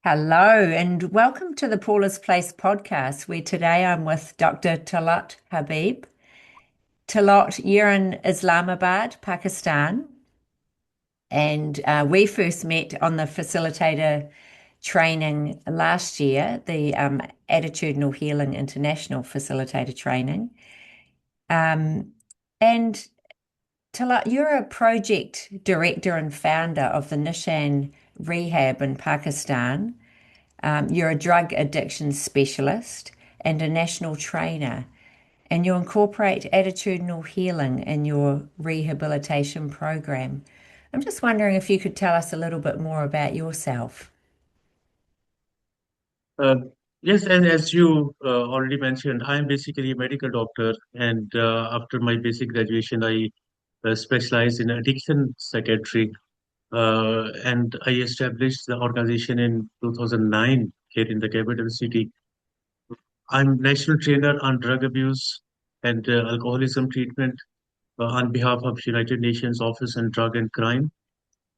Hello, and welcome to the Paula's Place podcast, where today I'm with Dr. Talat Habib. Talat, you're in Islamabad, Pakistan, and we first met on the facilitator training last year, the Attitudinal Healing International Facilitator Training. Um, and Talat, you're a project director and founder of the Nishan Rehab in Pakistan. You're a drug addiction specialist and a national trainer, and you incorporate attitudinal healing in your rehabilitation program. I'm just wondering if you could tell us a little bit more about yourself. Uh, yes, as you already mentioned, I'm basically a medical doctor, and after my basic graduation, I specialized in addiction psychiatry, and I established the organization in 2009 here in the capital city. I'm national trainer on drug abuse and alcoholism treatment on behalf of United Nations Office on Drug and Crime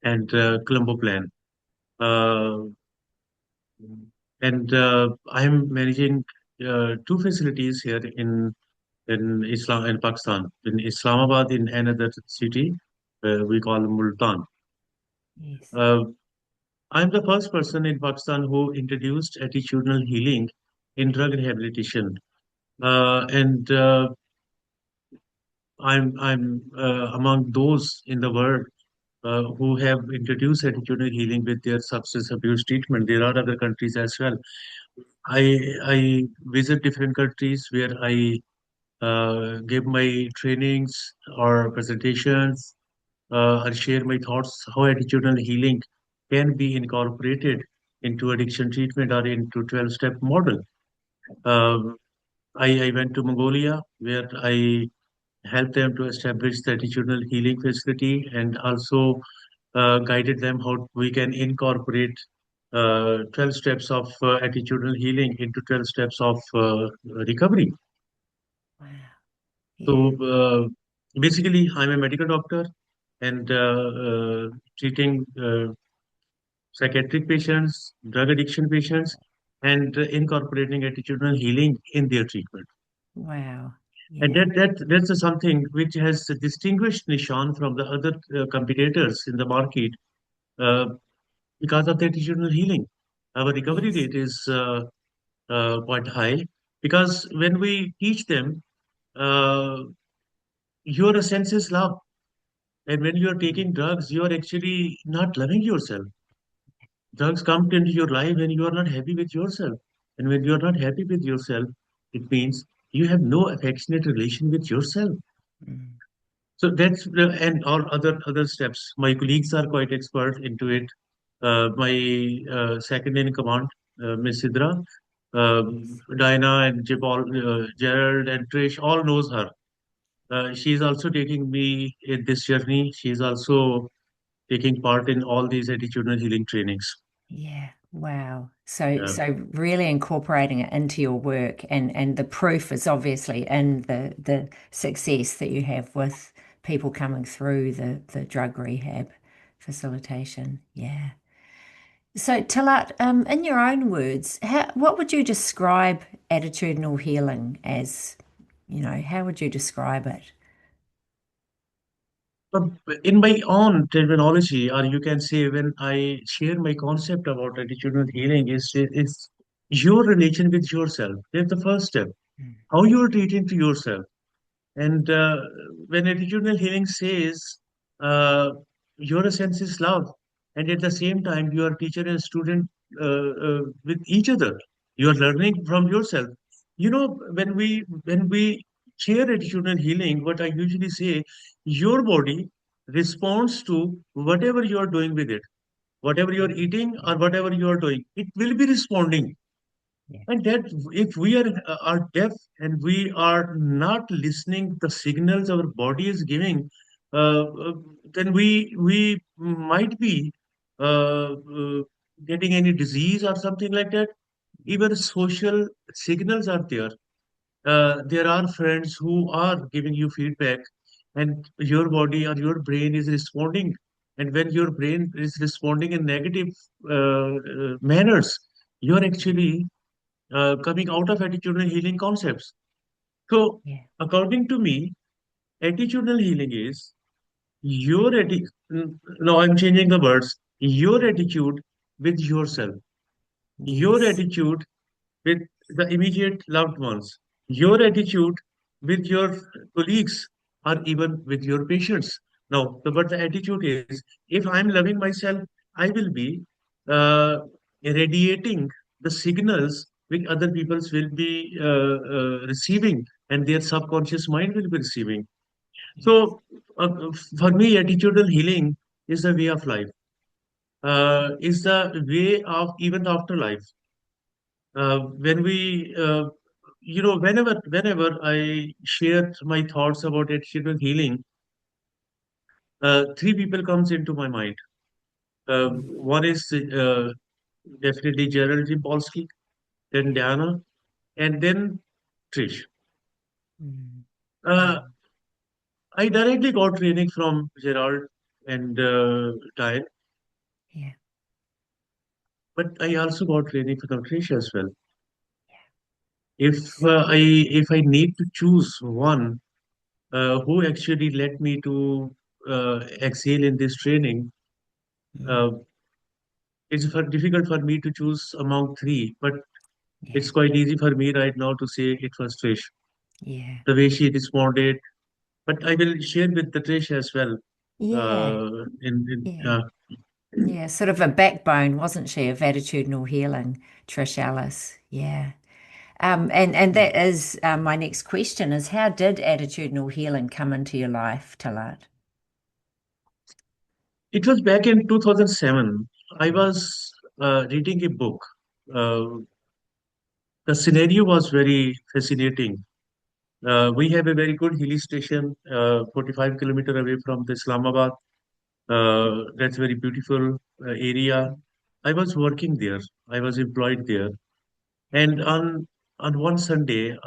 and Colombo Plan. Uh, and I'm managing two facilities here in Pakistan, in Islamabad, in another city we call Multan. Yes. Uh, I'm the first person in Pakistan who introduced attitudinal healing in drug rehabilitation, and I'm among those in the world who have introduced attitudinal healing with their substance abuse treatment. There are other countries as well. I visit different countries where I give my trainings or presentations or share my thoughts how attitudinal healing can be incorporated into addiction treatment or into 12-step model. Um, I went to Mongolia where I helped them to establish the attitudinal healing facility and also guided them how we can incorporate 12 steps of attitudinal healing into 12 steps of recovery. Wow. So Yeah. basically, I'm a medical doctor and treating psychiatric patients, drug addiction patients, and incorporating attitudinal healing in their treatment. Wow. And Yeah. that's something which has distinguished Nishan from the other competitors in the market uh, because of the attitudinal healing. Our recovery Yes. rate is quite high because when we teach them, uh, your sense is love. And when you are taking drugs, you are actually not loving yourself. Drugs come into your life when you are not happy with yourself. And when you are not happy with yourself, it means you have no affectionate relation with yourself. Mm. So and all other steps. My colleagues are quite expert into it. My second in command, Miss Sidra, Yes. Diana and Gerald and Trish, all knows her. She's also taking me in this journey. She's also taking part in all these attitudinal healing trainings. Yeah. Wow. So Yeah. so really incorporating it into your work, and the proof is obviously in the success that you have with people coming through the drug rehab facilitation. Yeah. So Talat, in your own words, what would you describe attitudinal healing as? How would you describe it? But in my own terminology, or you can say when I share my concept about attitudinal healing, is your relation with yourself. That's the first step. Mm. How you are treating to yourself. And when attitudinal healing says uh, your sense is love, and at the same time you are teacher and student with each other, you are learning from yourself. You know, when we share attitudinal healing, what I usually say, your body responds to whatever you are doing with it, whatever you are eating or whatever you are doing, it will be responding. Yeah. And that if we are deaf and we are not listening the signals our body is giving, then we might be getting any disease or something like that. Even social signals are there. There are friends who are giving you feedback, and your body or your brain is responding And when your brain is responding in negative manners, you're actually coming out of attitudinal healing concepts. So, Yeah. according to me, attitudinal healing is your attitude. No, I'm changing the words. Your attitude with yourself, your Yes. attitude with the immediate loved ones, your attitude with your colleagues, or even with your patients. Now, but the attitude is if I'm loving myself, I will be uh, radiating the signals which other peoples will be receiving, and their subconscious mind will be receiving. Yes. So, for me, attitudinal healing is the way of life, is the way of even the afterlife. When we whenever I share my thoughts about attitudinal healing, three people comes into my mind. Mm, One is definitely Gerald Jampolsky, then yeah. Diana, and then Trish. Mm, uh, mm, I directly got training from Gerald and Diane, yeah. but I also got training from Trish as well. if Yes. if I need to choose one who actually led me to excel in this training. Mm, Uh, difficult for me to choose among three, but it's yeah. quite easy for me right now to say it was Trish. Yeah. The way she responded, but I will share with the Trish as well. Yeah. In Yeah. Yeah. Sort of a backbone, wasn't she, of attitudinal healing, Trish Ellis? Yeah. And that is my next question is how did attitudinal healing come into your life, Talat? It was back in 2007. I was reading a book. Uh, the scenario was very fascinating. We have a very good hill station, 45 kilometer away from the Islamabad. That's very beautiful area. I was working there. I was employed there, and on one Sunday,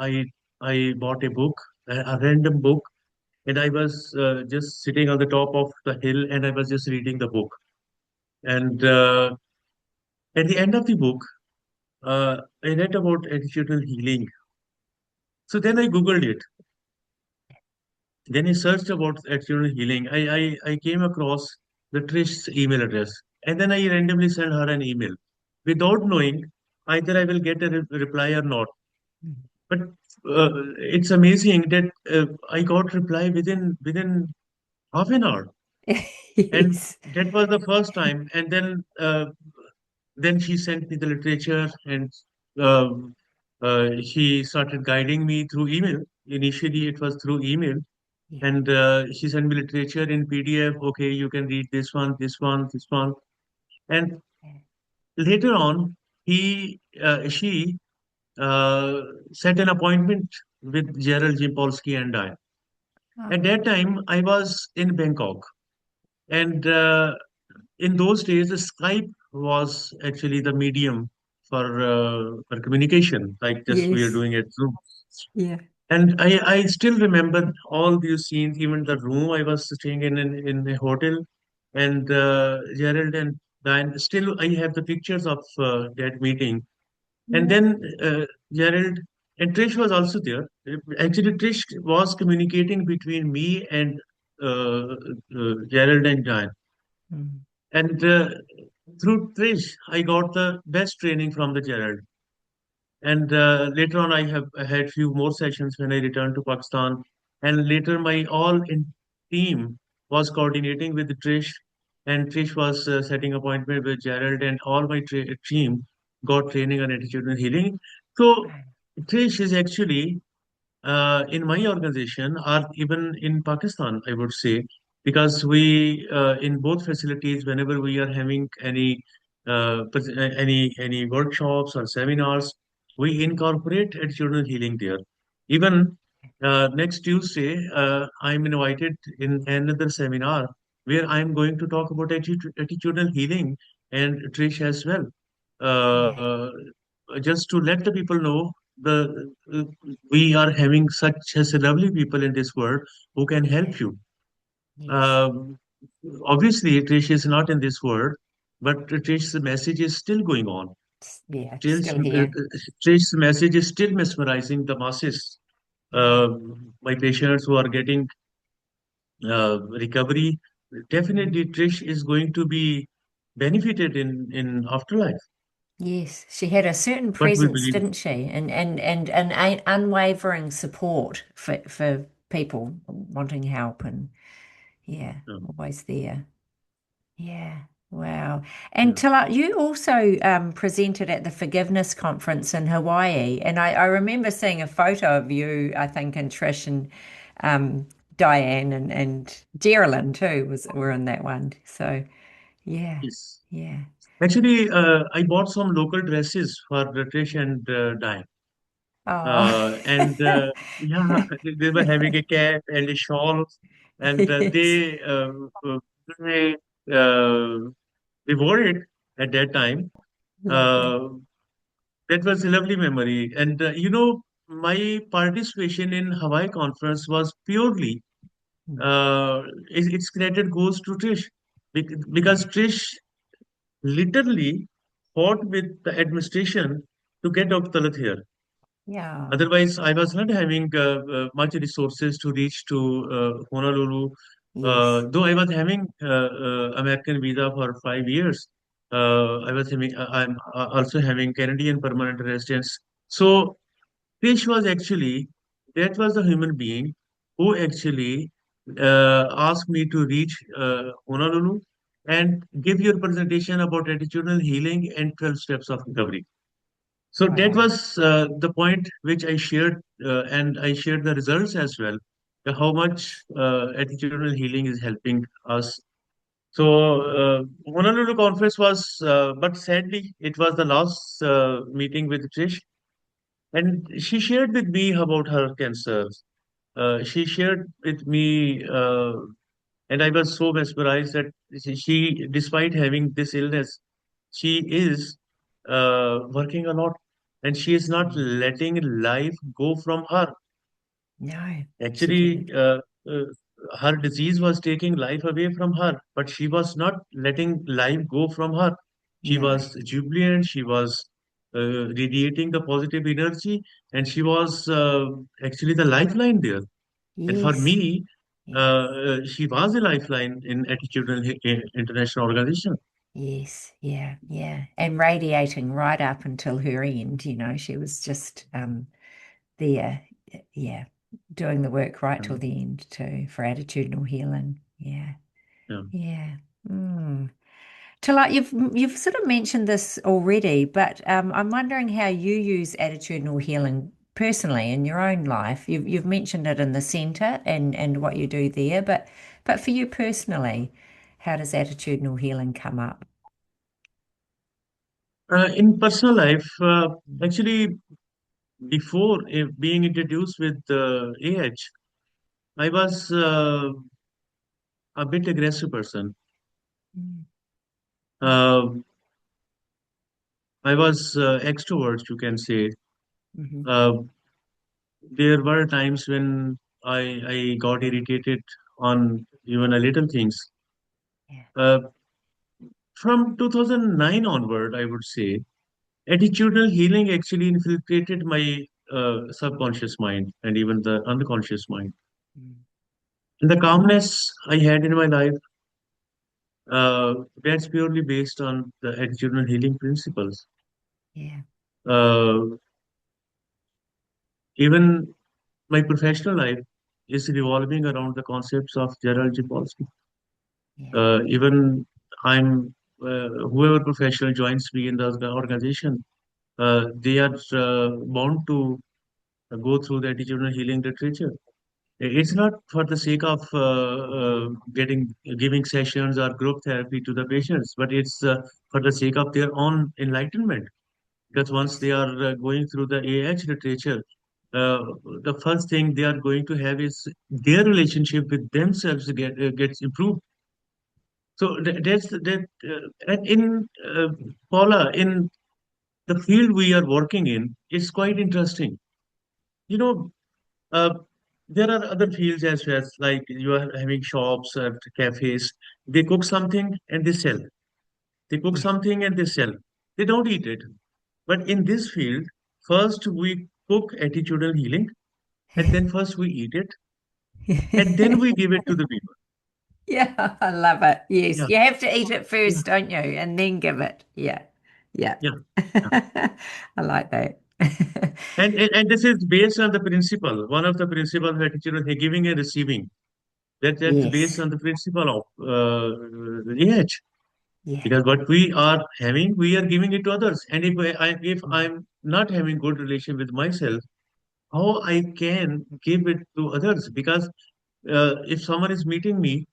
I bought a book, a random book, and I was just sitting on the top of the hill, and I was just reading the book. And at the end of the book, I read about attitudinal healing. So then I googled it. Then I searched about attitudinal healing. I came across the Trish's email address, and then I randomly sent her an email without knowing either I will get a reply or not. Mm. But it's amazing that I got reply within half an hour, and Yes. that was the first time. And then she sent me the literature, and um, she started guiding me through email. Initially, it was through email, Yeah. and she sent me literature in PDF. Okay, you can read this one, this one, this one. And Yeah. later on, she uh, set an appointment with Gerald Jampolsky and I. At Oh, that time, I was in Bangkok, and in those days, the Skype was actually the medium for communication, like just we are yes. doing it Zoom. Yeah. And I still remember all these scenes, even the room I was staying in a hotel, and Gerald and Diane. Still, I have the pictures of that meeting. And Yeah. then Gerald and Trish was also there. Actually, Trish was communicating between me and Gerald and Diane. Mm. And through Trish, I got the best training from the Gerald. And later on, I had few more sessions when I returned to Pakistan. And later, my all in team was coordinating with Trish, and Trish was setting appointment with Gerald, and all my team got training on attitudinal healing. So Right. Trish is actually in my organization or even in Pakistan, I would say, because we in both facilities, whenever we are having any workshops or seminars, we incorporate attitudinal healing there. Even next Tuesday, I'm invited in another seminar where I'm going to talk about attitudinal healing and Trish as well. Yeah. Uh, just to let the people know the we are having such as lovely people in this world who can Yeah. help you. Yes. Um, obviously Trish is not in this world, but Trish's message is still going on. Yeah, Trish's, still here. Trish's message is still mesmerizing the masses. Yeah. Uh, my patients who are getting recovery, Mm. definitely Trish is going to be benefited in afterlife. Yes, she had a certain What we presence, believe. didn't she? And an unwavering support for people wanting help and yeah, Yeah, always there. Yeah. Wow. And yeah. Talat, you also presented at the Forgiveness Conference in Hawaii. And I remember seeing a photo of you, I think, and Trish and um, Diane and Geraldine too were in that one. So yeah, Yes. yeah. Actually, I bought some local dresses for Trish and Diane. Oh, And yeah, they were having a cap and a shawl, and yes. uh, they, uh, they wore it at that time. Lovely. Uh, that was a lovely memory. And my participation in Hawaii conference was purely Mm. uh, its credit goes to Trish because Yeah. Trish literally fought with the administration to get Dr. Talat here. Yeah. Otherwise, I was not having much resources to reach to Honolulu. Yes. Though I was having American visa for 5 years, I'm also having Canadian permanent residence. So Fish was actually that was the human being who actually asked me to reach Honolulu and give your presentation about attitudinal healing and 12 steps of recovery. So that Wow. was the point which I shared, and I shared the results as well. How much attitudinal healing is helping us. So Honolulu conference was, but sadly, it was the last meeting with Trish, and she shared with me about her cancer. She shared with me, and I was so mesmerized that despite having this illness, she is working a lot, and she is not Mm. letting life go from her. No, she Actually, didn't. uh, her disease was taking life away from her, but she was not letting life go from her. She No. was jubilant, she was radiating the positive energy, and she was actually the lifeline there. And for Yes. me, Yeah. she was a lifeline in Attitudinal International Organization. Yes. Yeah. Yeah. And radiating right up until her end, she was just there. Yeah. Doing the work right till Um, the end too for attitudinal healing. Yeah. yeah. Yeah. Mm. Talat, you've sort of mentioned this already, but I'm wondering how you use attitudinal healing personally in your own life. You've mentioned it in the centre and what you do there, but for you personally, how does attitudinal healing come up? In personal life, actually, before being introduced with AH, I was a bit aggressive person. Mm. Uh, I was extrovert, you can say. Mm-hmm. Uh, there were times when I got irritated on even a little things. Yeah. Uh, from 2009 onward, I would say, attitudinal healing actually infiltrated my subconscious mind and even the unconscious mind. Mm. And the calmness I had in my life, that's purely based on the attitudinal healing principles. Yeah. Uh, even my professional life is revolving around the concepts of Gerald Jampolsky. Yeah. Even I'm whoever professional joins me in the organization, they are bound to go through the attitudinal healing literature. It's not for the sake of getting giving sessions or group therapy to the patients, but it's for the sake of their own enlightenment. Because once Yes. they are going through the AH literature, uh, the first thing they are going to have is their relationship with themselves gets improved. So that's that. And in Paula, in the field we are working in, it's quite interesting. You know, uh, there are other fields as well, like you are having shops and cafes. They cook something and they sell. They cook Yeah. something and they sell. They don't eat it. But in this field, first we cook attitudinal healing, and then first we eat it, and then we give it to the people. Yeah, I love it. Yes, Yeah, you have to eat it yeah, first, don't you? And then give it. Yeah, yeah. yeah, yeah. I like that. And this is based on the principle. One of the principles of attitudinal giving and receiving. That's based Yes, on the principle of EH. yeah, Because what we are having, we are giving it to others. And if I'm not having good relation with myself, how I can give it to others? Because if someone is meeting me,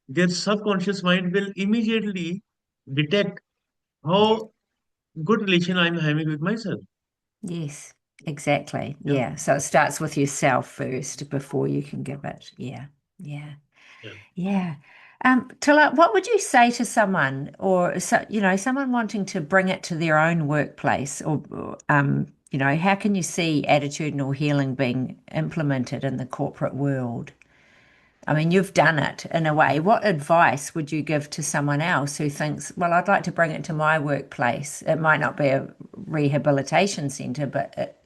their subconscious mind will immediately detect yeah. how good relation I'm having with myself. Yes, exactly. Yeah, Yeah. So it starts with yourself first before you can give it. Yeah, yeah, yeah. yeah. Talat, what would you say to someone, or so, someone wanting to bring it to their own workplace, or how can you see attitudinal healing being implemented in the corporate world? I mean, you've done it in a way. What advice would you give to someone else who thinks, well, I'd like to bring it to my workplace? It might not be a rehabilitation centre, but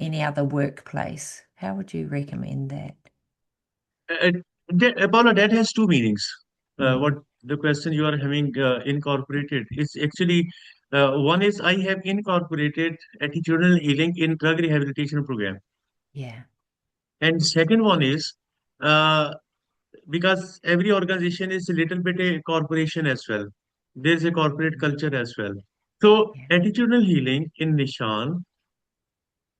any other workplace. How would you recommend that? Uh, Paula, that has two meanings. What Mm, the question you are having incorporated is actually one is I have incorporated attitudinal healing in drug rehabilitation program, yeah. and second one is uh, because every organization is a little bit a corporation as well. There's a corporate culture as well. So Yeah. attitudinal healing in Nishan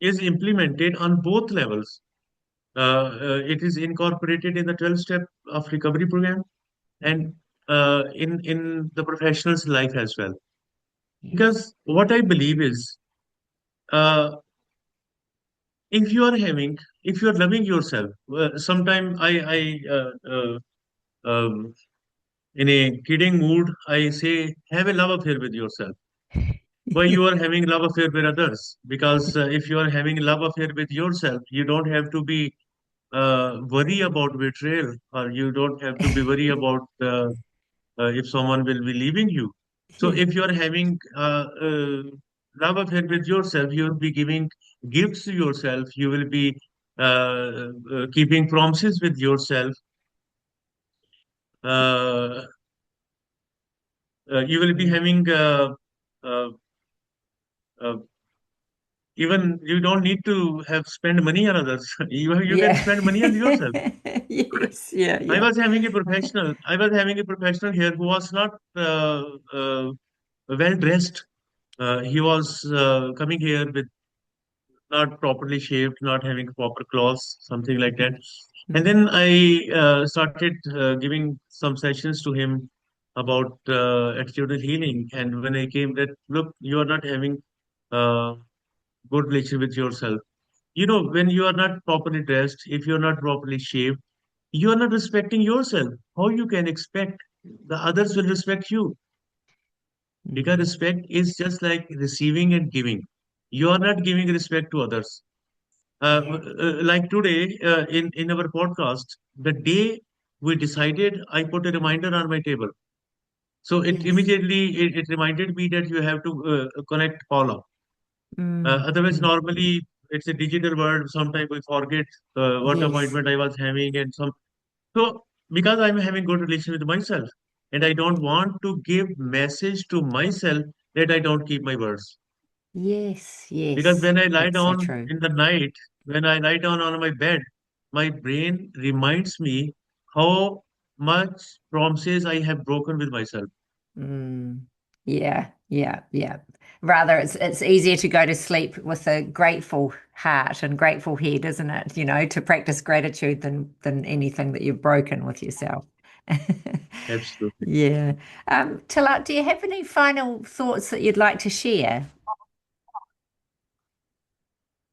is implemented on both levels. It is incorporated in the 12 step of recovery program and in the professional's life as well. Yes. Because what I believe is, uh, if you are having, if you are loving yourself, sometime um, in a kidding mood, I say, have a love affair with yourself. Why you are having love affair with others? Because if you are having love affair with yourself, you don't have to be worry about betrayal, or you don't have to be worry about if someone will be leaving you. So Yeah. if you are having love affair with yourself, you will be giving gifts to yourself. You will be keeping promises with yourself. Uh, you will be Yeah. having uh, uh, even you don't need to have spend money on others. You can Yeah. spend money on yourself. Yes. Yeah. I Yeah. was having a professional. I was having a professional here who was not uh, well dressed. He was coming here with not properly shaved, not having proper clothes, something like that. Mhm. And Mhm. then I started giving some sessions to him about attitudinal healing. And when I came, that look, you are not having uh, good relationship with yourself. You know, when you are not properly dressed, if you are not properly shaved, you are not respecting yourself. How you can expect the others will respect you? Because Mm. respect is just like receiving and giving. You are not giving respect to others. Yeah. Like today in our podcast, the day we decided, I put a reminder on my table. So it Yes. immediately it reminded me that you have to connect Paula. Mm. Otherwise, Mm. normally it's a digital world. Sometimes we forget what Yes. appointment I was having, and some. So because I'm having good relation with myself, and I don't want to give message to myself that I don't keep my words. Yes. Because Yes. when I lie That's so down true. in the night, when I lie down on my bed, my brain reminds me how much promises I have broken with myself. Mm. Yeah, yeah, yeah. Rather, it's easier to go to sleep with a grateful heart and grateful head, isn't it? To practice gratitude than anything that you've broken with yourself. Absolutely. Yeah. Talat, do you have any final thoughts that you'd like to share?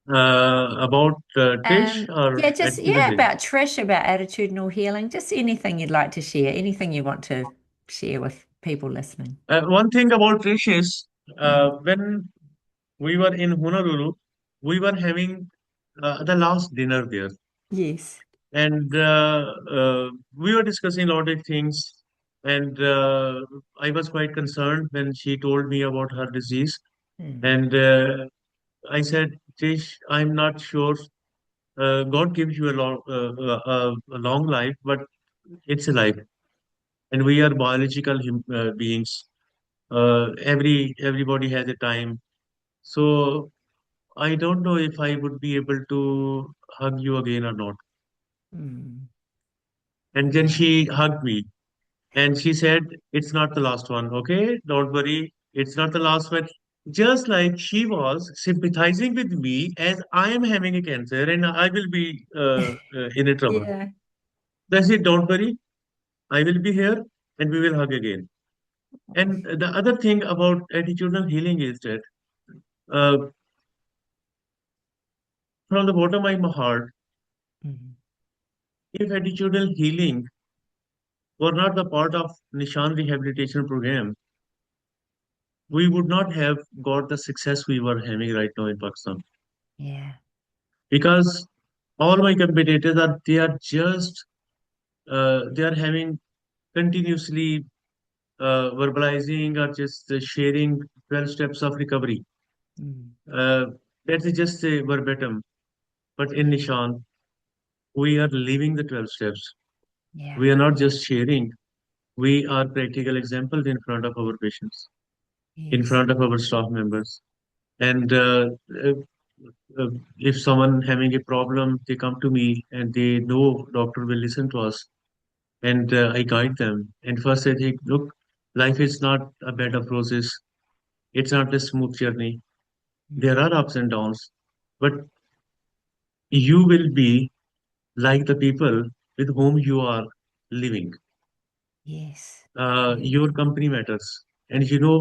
About Trish or Yeah, just attitudinal yeah, healing. about Trish, about attitudinal healing, just anything you'd like to share, anything you want to share with people listening. One thing about Trish is Mm. when we were in Honolulu, we were having the last dinner there, Yes. and we were discussing a lot of things, and I was quite concerned when she told me about her disease, Mm. and I said, Trish, I'm not sure. God gives you a long life, but it's a life, and we are biological beings. Everybody has a time, so I don't know if I would be able to hug you again or not. Mm. And then Yeah. she hugged me and she said, it's not the last one, okay? Don't worry, it's not the last one. Just like she was sympathizing with me as I am having a cancer and I will be in a trouble. Yeah. That's it, don't worry, I will be here and we will hug again. And the other thing about attitudinal healing is that uh, from the bottom of my heart, Mm. if attitudinal healing were not the part of Nishan Rehabilitation Program, we would not have got the success we were having right now in Pakistan. Yeah. Because all my competitors are they are just they are having continuously verbalizing or just sharing 12 steps of recovery. Mm. Uh, that is just a verbatim. But in Yeah. Nishan, we are living the 12 steps. Yeah. We are not Yeah. just sharing. We are practical examples in front of our patients, in Yes. front of our staff members. And uh, uh, if someone having a problem, they come to me and they know doctor will listen to us, and I guide them. And first I think, look, life is not a bed of roses. It's not a smooth journey. There Mm. are ups and downs, but you will be like the people with whom you are living. Yes. Yes. Your company matters, and you know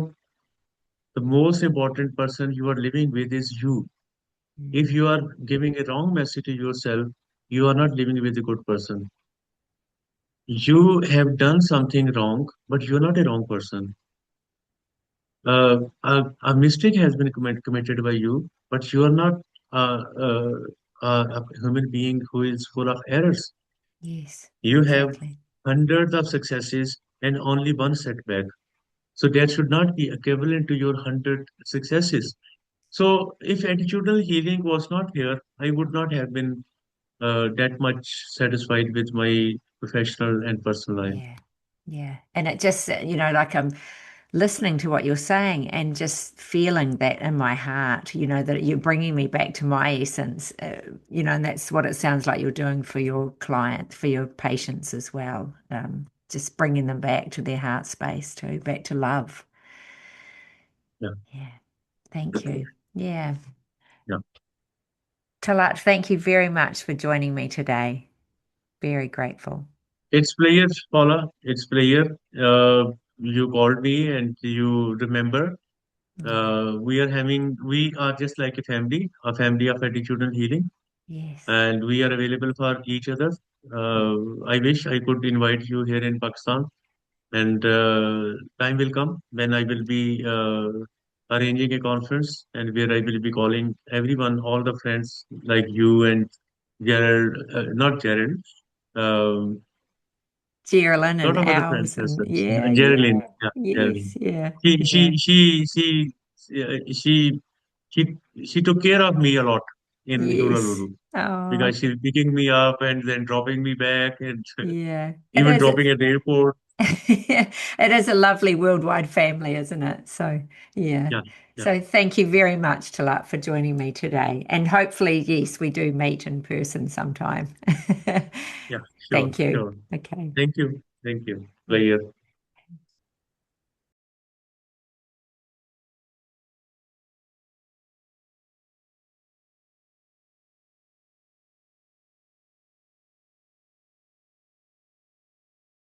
the most important person you are living with is you. If Mm. you are giving a wrong message to yourself, you are not living with a good person. You have done something wrong, but you're not a wrong person. A mistake has been committed by you, but you are not uh, a human being who is full of errors. Yes. You have Exactly. hundreds of successes and only one setback. So that should not be equivalent to your 100 successes. So if attitudinal healing was not here, I would not have been that much satisfied with my professional and personal life. Yeah. Yeah. And it just, like I'm listening to what you're saying and just feeling that in my heart, that you're bringing me back to my essence, and that's what it sounds like you're doing for your clients, for your patients as well. Just bringing them back to their heart space too, back to love. Yeah, Yeah. Thank you. Yeah. yeah. Talat, thank you very much for joining me today. Very grateful. It's players, Paula. It's player. You called me and you remember. Mm. We are just like a family of attitudinal healing, Yes. and we are available for each other. I wish I could invite you here in Pakistan, and time will come when I will be arranging a conference and where I will be calling everyone, all the friends like you and Gerald, not Gerald. Um, Geraldine Lot and of other friends Alves as and such. yeah, Geraldine, yeah. yeah, Yes, Geraldine. yeah, She, yeah. she, she, she, she, she, she took care of me a lot in Yes. Honolulu Oh, because she's picking me up and then dropping me back and yeah. It even is. dropping at the airport. It is a lovely worldwide family, isn't it? So, yeah. Yeah, yeah, So, thank you very much, Talat, for joining me today. And hopefully, yes, we do meet in person sometime. yeah, sure, Thank you. sure. Okay. Thank you. Thank you. Yeah. Bye.